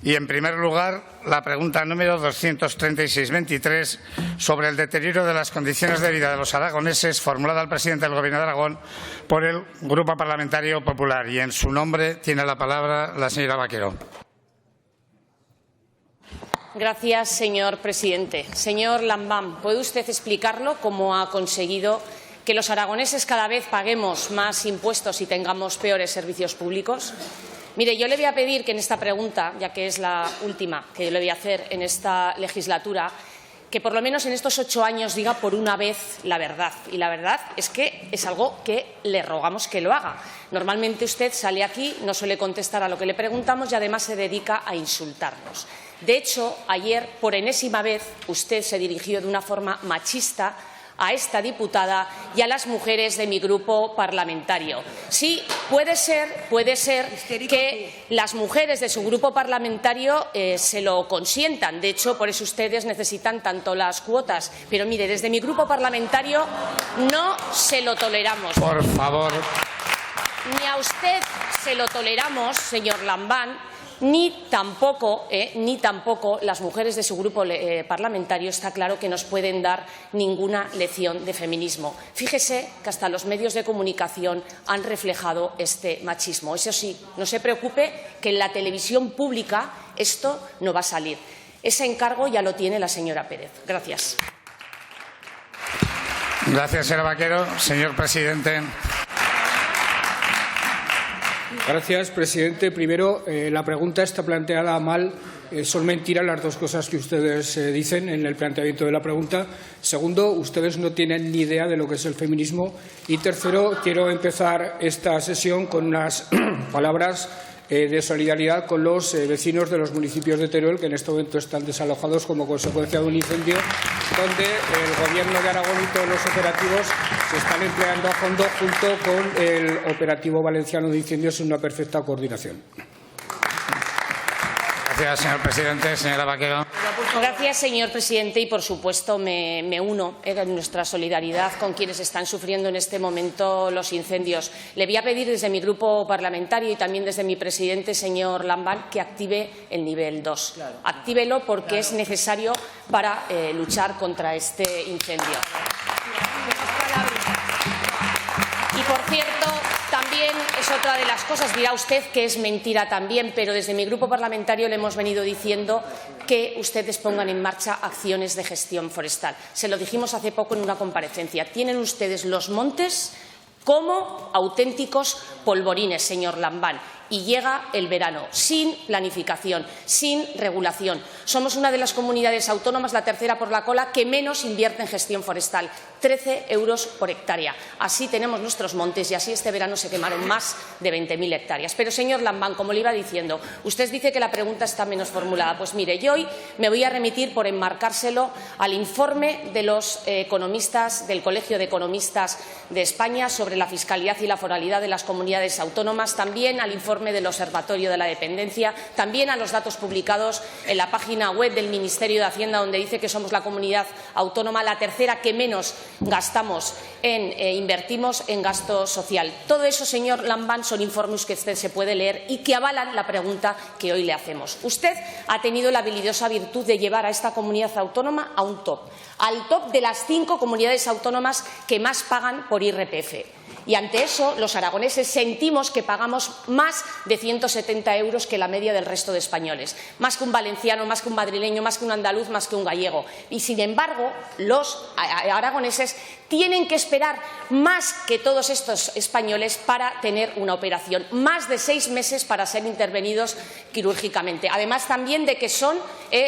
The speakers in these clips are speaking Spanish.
Y, en primer lugar, la pregunta número 236-23 sobre el deterioro de las condiciones de vida de los aragoneses, formulada al presidente del Gobierno de Aragón por el Grupo Parlamentario Popular. Y, en su nombre, tiene la palabra la señora Vaquero. Gracias, señor presidente. Señor Lambán, ¿puede usted explicarlo cómo ha conseguido que los aragoneses cada vez paguemos más impuestos y tengamos peores servicios públicos? Mire, yo le voy a pedir que en esta pregunta, ya que es la última que yo le voy a hacer en esta legislatura, que por lo menos en estos 8 años diga por una vez la verdad. Y la verdad es que es algo que le rogamos que lo haga. Normalmente usted sale aquí, no suele contestar a lo que le preguntamos y además se dedica a insultarnos. De hecho, ayer, por enésima vez, usted se dirigió de una forma machista a esta diputada y a las mujeres de mi grupo parlamentario. Sí, puede ser que las mujeres de su grupo parlamentario se lo consientan. De hecho, por eso ustedes necesitan tanto las cuotas. Pero mire, desde mi grupo parlamentario no se lo toleramos. Por favor. Ni a usted se lo toleramos, señor Lambán, ni tampoco las mujeres de su grupo parlamentario está claro que nos pueden dar ninguna lección de feminismo. Fíjese que hasta los medios de comunicación han reflejado este machismo. Eso sí, no se preocupe que en la televisión pública esto no va a salir. Ese encargo ya lo tiene la señora Pérez. Gracias. Gracias, señora Vaquero. Señor presidente. Gracias, presidente. Primero, la pregunta está planteada mal. Son mentiras las dos cosas que ustedes dicen en el planteamiento de la pregunta. Segundo, ustedes no tienen ni idea de lo que es el feminismo. Y tercero, quiero empezar esta sesión con unas palabras de solidaridad con los vecinos de los municipios de Teruel, que en este momento están desalojados como consecuencia de un incendio, donde el Gobierno de Aragón y todos los operativos se están empleando a fondo junto con el operativo valenciano de incendios en una perfecta coordinación. Gracias, señor presidente. Señora Vaquero. Gracias, señor presidente. Y, por supuesto, me uno en nuestra solidaridad con quienes están sufriendo en este momento los incendios. Le voy a pedir desde mi grupo parlamentario y también desde mi presidente, señor Lambán, que active el nivel 2. Claro. Actívelo porque es necesario para luchar contra este incendio. Y, por cierto, también es otra de las cosas, dirá usted que es mentira también, pero desde mi grupo parlamentario le hemos venido diciendo que ustedes pongan en marcha acciones de gestión forestal. Se lo dijimos hace poco en una comparecencia. Tienen ustedes los montes como auténticos polvorines, señor Lambán. Y llega el verano, sin planificación, sin regulación. Somos una de las comunidades autónomas, la tercera por la cola, que menos invierte en gestión forestal, 13 euros por hectárea. Así tenemos nuestros montes y así este verano se quemaron más de 20.000 hectáreas. Pero, señor Lambán, como le iba diciendo, usted dice que la pregunta está menos formulada. Pues mire, yo hoy me voy a remitir, por enmarcárselo, al informe de los economistas del Colegio de Economistas de España sobre la fiscalidad y la foralidad de las comunidades autónomas, también al informe del Observatorio de la Dependencia, también a los datos publicados en la página web del Ministerio de Hacienda, donde dice que somos la comunidad autónoma la tercera que menos invertimos en gasto social. Todo eso, señor Lambán, son informes que usted se puede leer y que avalan la pregunta que hoy le hacemos. Usted ha tenido la habilidosa virtud de llevar a esta comunidad autónoma a un top, al top de las 5 comunidades autónomas que más pagan por IRPF. Y ante eso, los aragoneses sentimos que pagamos más de 170 euros que la media del resto de españoles. Más que un valenciano, más que un madrileño, más que un andaluz, más que un gallego. Y, sin embargo, los aragoneses tienen que esperar más que todos estos españoles para tener una operación. Más de 6 meses para ser intervenidos quirúrgicamente. Además, también de que son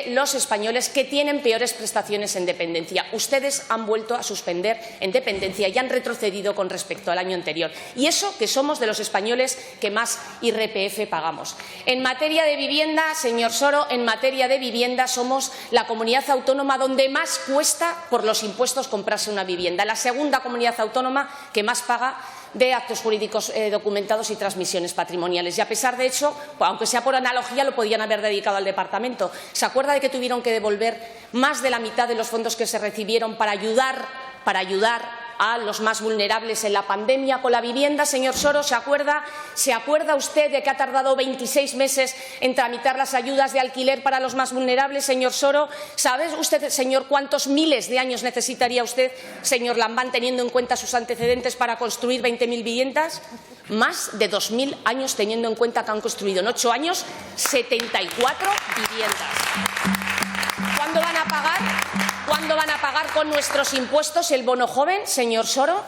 los españoles que tienen peores prestaciones en dependencia. Ustedes han vuelto a suspender en dependencia y han retrocedido con respecto al año anterior. Y eso que somos de los españoles que más IRPF pagamos. En materia de vivienda, señor Soro, en materia de vivienda somos la comunidad autónoma donde más cuesta por los impuestos comprarse una vivienda. La segunda comunidad autónoma que más paga de actos jurídicos documentados y transmisiones patrimoniales. Y, a pesar de hecho, aunque sea por analogía, lo podían haber dedicado al departamento. ¿Se acuerda de que tuvieron que devolver más de la mitad de los fondos que se recibieron para ayudar a los más vulnerables en la pandemia con la vivienda. Señor Soro, ¿se acuerda usted de que ha tardado 26 meses en tramitar las ayudas de alquiler para los más vulnerables, señor Soro? ¿Sabe usted, señor, cuántos miles de años necesitaría usted, señor Lambán, teniendo en cuenta sus antecedentes, para construir 20.000 viviendas? Más de 2.000 años, teniendo en cuenta que han construido en 8 años 74 viviendas. ¿Cuándo van a pagar? ¿Cuándo van a pagar con nuestros impuestos el bono joven, señor Soro?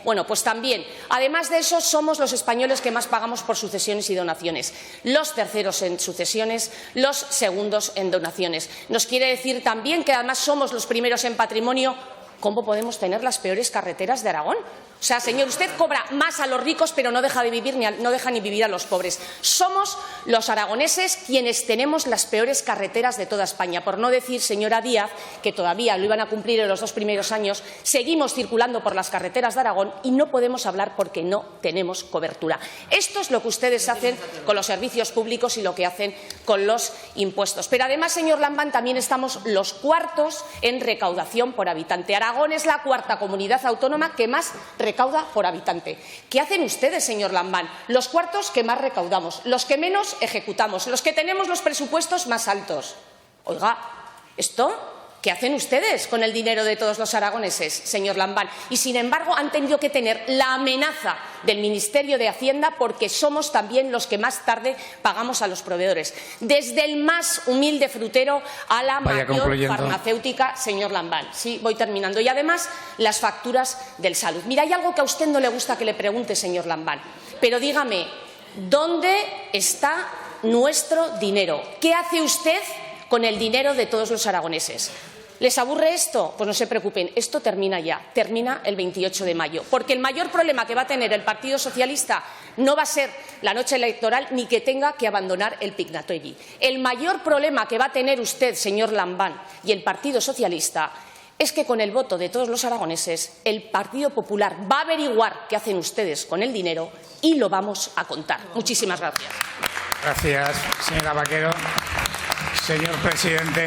Bueno, pues también. Además de eso, somos los españoles que más pagamos por sucesiones y donaciones. Los terceros en sucesiones, los segundos en donaciones. Nos quiere decir también que además somos los primeros en patrimonio. ¿Cómo podemos tener las peores carreteras de Aragón? O sea, señor, usted cobra más a los ricos, pero no deja ni vivir a los pobres. Somos los aragoneses quienes tenemos las peores carreteras de toda España. Por no decir, señora Díaz, que todavía lo iban a cumplir en los 2 primeros años, seguimos circulando por las carreteras de Aragón y no podemos hablar porque no tenemos cobertura. Esto es lo que ustedes hacen con los servicios públicos y lo que hacen con los impuestos. Pero además, señor Lambán, también estamos los cuartos en recaudación por habitante. Aragón es la 4ª comunidad autónoma que más recauda por habitante. ¿Qué hacen ustedes, señor Lambán? Los cuartos que más recaudamos, los que menos ejecutamos, los que tenemos los presupuestos más altos. Oiga, ¿esto qué hacen ustedes con el dinero de todos los aragoneses, señor Lambán? Y, sin embargo, han tenido que tener la amenaza del Ministerio de Hacienda porque somos también los que más tarde pagamos a los proveedores. Desde el más humilde frutero a la mayor farmacéutica, señor Lambán. Sí, voy terminando. Y, además, las facturas del salud. Mira, hay algo que a usted no le gusta que le pregunte, señor Lambán. Pero dígame, ¿dónde está nuestro dinero? ¿Qué hace usted con el dinero de todos los aragoneses? ¿Les aburre esto? Pues no se preocupen, esto termina ya, termina el 28 de mayo. Porque el mayor problema que va a tener el Partido Socialista no va a ser la noche electoral ni que tenga que abandonar el Pignatelli. El mayor problema que va a tener usted, señor Lambán, y el Partido Socialista es que con el voto de todos los aragoneses el Partido Popular va a averiguar qué hacen ustedes con el dinero y lo vamos a contar. Muchísimas gracias. Gracias, señora Vaquero. Señor presidente.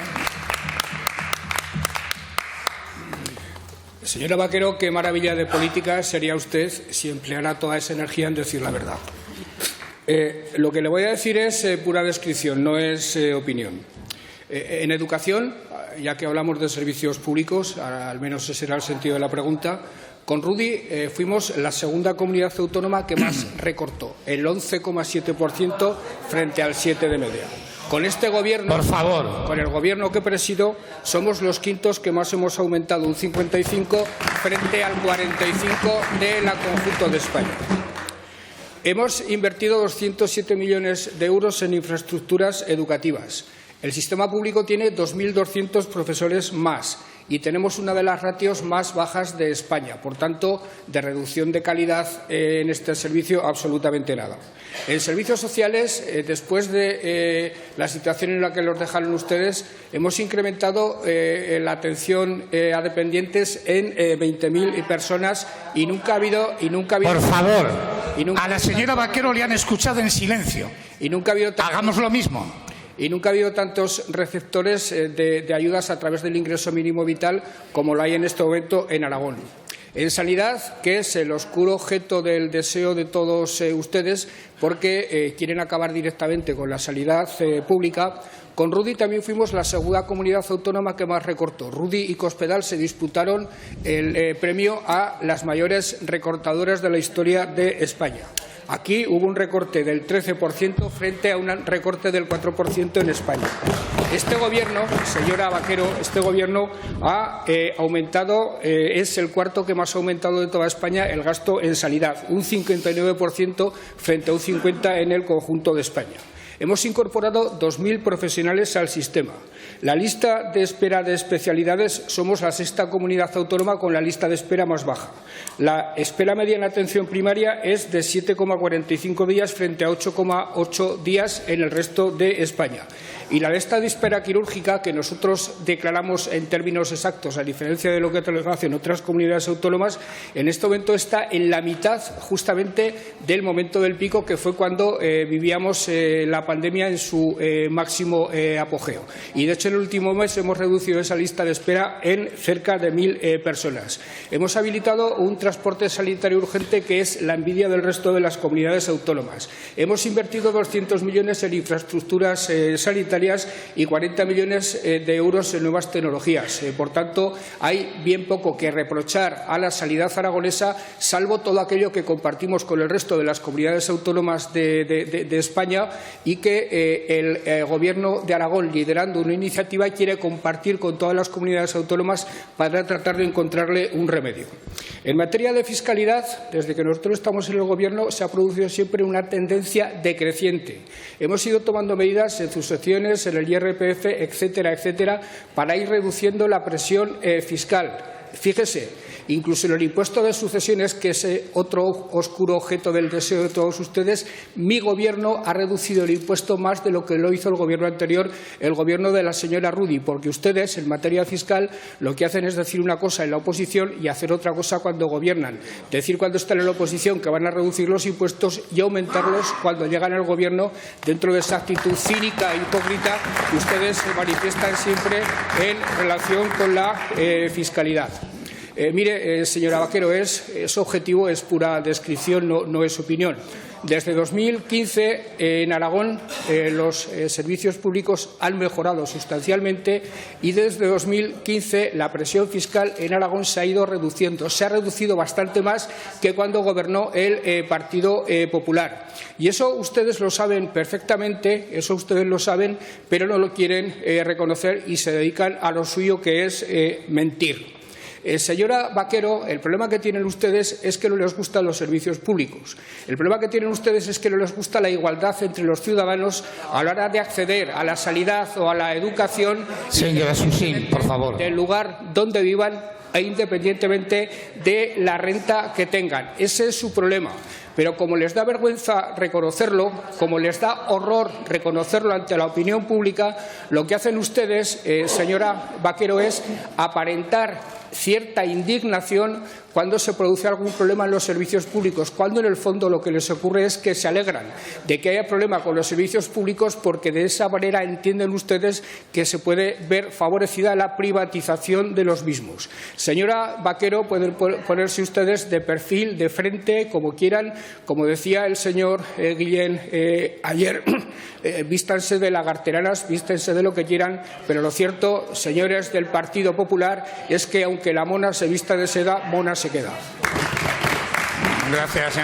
Señora Vaquero, qué maravilla de política sería usted si empleara toda esa energía en decir la verdad. Lo que le voy a decir es pura descripción, no es opinión. En educación, ya que hablamos de servicios públicos, al menos ese era el sentido de la pregunta, con Rudy fuimos la 2ª comunidad autónoma que más recortó, el 11,7% frente al 7% de media. Con este Gobierno, por favor, con el Gobierno que presido, somos los 5º que más hemos aumentado, un 55 frente al 45 de la conjunto de España. Hemos invertido 207 millones de euros en infraestructuras educativas. El sistema público tiene 2.200 profesores más y tenemos una de las ratios más bajas de España. Por tanto, de reducción de calidad en este servicio, absolutamente nada. En servicios sociales, después de la situación en la que los dejaron ustedes, hemos incrementado la atención a dependientes en 20.000 personas y nunca ha habido. Por favor, a la señora Vaquero le han escuchado en silencio. Y nunca ha habido. Hagamos lo mismo. Y nunca ha habido tantos receptores de ayudas a través del ingreso mínimo vital como lo hay en este momento en Aragón. En sanidad, que es el oscuro objeto del deseo de todos ustedes, porque quieren acabar directamente con la sanidad pública, con Rudy también fuimos la 2ª comunidad autónoma que más recortó. Rudy y Cospedal se disputaron el premio a las mayores recortadoras de la historia de España. Aquí hubo un recorte del 13% frente a un recorte del 4% en España. Este Gobierno, señora Vaquero, este Gobierno ha aumentado, es el 4º que más ha aumentado de toda España el gasto en sanidad, un 59% frente a un 50% en el conjunto de España. Hemos incorporado 2.000 profesionales al sistema. La lista de espera de especialidades somos la 6ª comunidad autónoma con la lista de espera más baja. La espera media en atención primaria es de 7,45 días frente a 8,8 días en el resto de España. Y la lista de espera quirúrgica, que nosotros declaramos en términos exactos, a diferencia de lo que hacen otras comunidades autónomas, en este momento está en la mitad justamente del momento del pico, que fue cuando vivíamos la la pandemia en su máximo apogeo. Y, de hecho, en el último mes hemos reducido esa lista de espera en cerca de 1.000 personas. Hemos habilitado un transporte sanitario urgente que es la envidia del resto de las comunidades autónomas. Hemos invertido 200 millones en infraestructuras sanitarias y 40 millones de euros en nuevas tecnologías. Por tanto, hay bien poco que reprochar a la sanidad aragonesa, salvo todo aquello que compartimos con el resto de las comunidades autónomas de España y que el Gobierno de Aragón, liderando una iniciativa, quiere compartir con todas las comunidades autónomas para tratar de encontrarle un remedio. En materia de fiscalidad, desde que nosotros estamos en el Gobierno, se ha producido siempre una tendencia decreciente. Hemos ido tomando medidas en sucesiones, en el IRPF, etcétera, etcétera, para ir reduciendo la presión fiscal. Fíjese, incluso en el impuesto de sucesiones, que es otro oscuro objeto del deseo de todos ustedes, mi Gobierno ha reducido el impuesto más de lo que lo hizo el Gobierno anterior, el Gobierno de la señora Rudy, porque ustedes, en materia fiscal, lo que hacen es decir una cosa en la oposición y hacer otra cosa cuando gobiernan. Decir cuando están en la oposición que van a reducir los impuestos y aumentarlos cuando llegan al Gobierno, dentro de esa actitud cínica e hipócrita que ustedes se manifiestan siempre en relación con la fiscalidad. Mire, señora Vaquero, su objetivo es pura descripción, no es opinión. Desde 2015, en Aragón, los servicios públicos han mejorado sustancialmente y desde 2015 la presión fiscal en Aragón se ha ido reduciendo. Se ha reducido bastante más que cuando gobernó el Partido Popular. Y eso ustedes lo saben perfectamente, eso ustedes lo saben, pero no lo quieren reconocer y se dedican a lo suyo, que es mentir. Señora Vaquero, el problema que tienen ustedes es que no les gustan los servicios públicos. El problema que tienen ustedes es que no les gusta la igualdad entre los ciudadanos a la hora de acceder a la sanidad o a la educación. Señora Susín, por favor. Del lugar donde vivan e independientemente de la renta que tengan. Ese es su problema. Pero como les da vergüenza reconocerlo, como les da horror reconocerlo ante la opinión pública, lo que hacen ustedes, señora Vaquero, es aparentar cierta indignación cuando se produce algún problema en los servicios públicos, cuando en el fondo lo que les ocurre es que se alegran de que haya problema con los servicios públicos porque de esa manera entienden ustedes que se puede ver favorecida la privatización de los mismos. Señora Vaquero, pueden ponerse ustedes de perfil, de frente, como quieran. Como decía el señor Guillén ayer, vístanse de lagarteranas, vístense de lo que quieran, pero lo cierto, señores del Partido Popular, es que aunque la mona se vista de seda, mona se queda. Gracias.